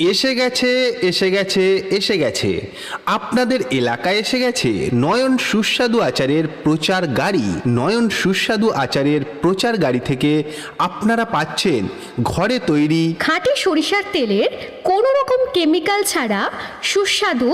এসে গেছে এসে গেছে এসে গেছে আপনাদের এলাকায় এসে গেছে নয়ন সুস্বাদু আচারের প্রচার গাড়ি। নয়ন সুস্বাদু আচারের প্রচার গাড়ি থেকে আপনারা পাচ্ছেন ঘরে তৈরি খাঁটি সরিষার তেলের কোনো রকম কেমিক্যাল ছাড়া সুস্বাদু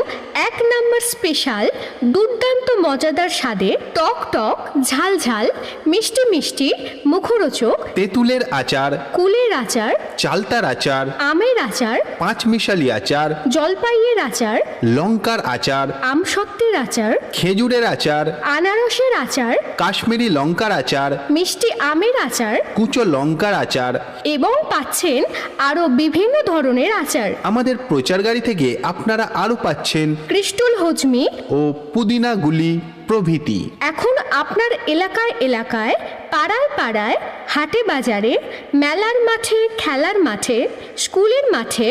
এক নম্বর স্পেশাল দুর্দান্ত মজাদার স্বাদে টক টক ঝাল ঝাল মিষ্টি মিষ্টি মুখরোচক তেঁতুলের আচার, কুলের আচার, চালতার আচার, আমের আচার, পাঁচমিশালি আচার, জলপাইয়ের আচার, লঙ্কার আচার, আমসত্ত্বের আচার, খেজুরের আচার, আনারসের আচার, কাশ্মীরি লঙ্কার আচার, মিষ্টি আমের আচার কুচো লঙ্কার আচার এবং পাচ্ছেন আরও বিভিন্ন ধরনের আচার। আমাদের প্রচার গাড়ি থেকে আপনারা আরও পাচ্ছেন ক্রিস্টাল হজমি ও পুদিনা গুলি প্রভৃতি। এখন আপনার এলাকায় এলাকায় পাড়ায় পাড়ায় হাটে বাজারে মেলার মাঠে খেলার মাঠে স্কুলের মাঠে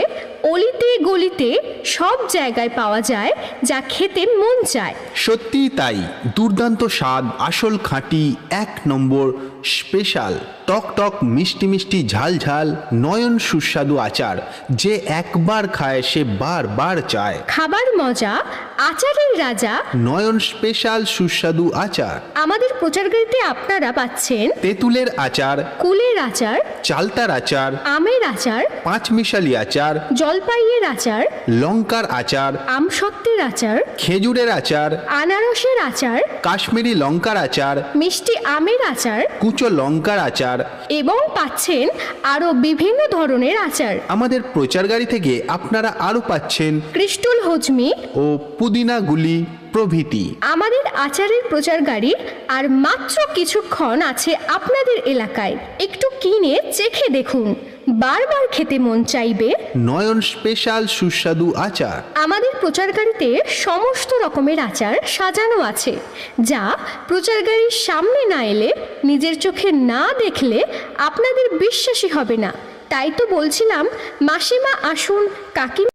অলিতে গলিতে সব জায়গায় পাওয়া যায় যা খেতে মন চায়। সত্যিই তাই, দুর্দান্ত স্বাদ, আসল খাঁটি এক নম্বর স্পেশাল টক টক মিষ্টি মিষ্টি ঝাল ঝাল নয়ন সুস্বাদু আচার, যে একবার খায় সে বারবার চায়। খাবার মজা, আচারের রাজা নয়ন স্পেশাল সুস্বাদু আচার। আমাদের প্রচার গাড়িতে আপনারা পাচ্ছেন তেঁতুলের আচার, কুলের আচার, চালতার আচার, আমের আচার, পাঁচমিশালি আচার, জলপাইয়ের আচার, লঙ্কার আচার, আমসত্ত্বের আচার, খেজুরের আচার, আনারসের আচার, কাশ্মীরি লঙ্কার আচার, মিষ্টি আমের আচার কুচো লঙ্কার আচার এবং পাচ্ছেন আরও বিভিন্ন ধরনের আচার। আমাদের প্রচার গাড়ি থেকে আপনারা আরও পাচ্ছেন ক্রিস্টাল হজমি ও পুদিনা গুলি প্রভৃতি। আমাদের আচারের প্রচার গাড়ি আর মাত্র কিছুক্ষণ আছে আপনাদের এলাকায়। একটু কিনে চেখে দেখুন, বারবার খেতে মন চাইবে নয়ন স্পেশাল সুস্বাদু আচার। আমাদের প্রচার গাড়িতে সমস্ত রকমের আচার সাজানো আছে, যা প্রচার গাড়ির সামনে না এলে নিজের চোখে না দেখলে আপনাদের বিশ্বাসই হবে না। তাই তো বলছিলাম, মাসিমা আসুন, কাকিমা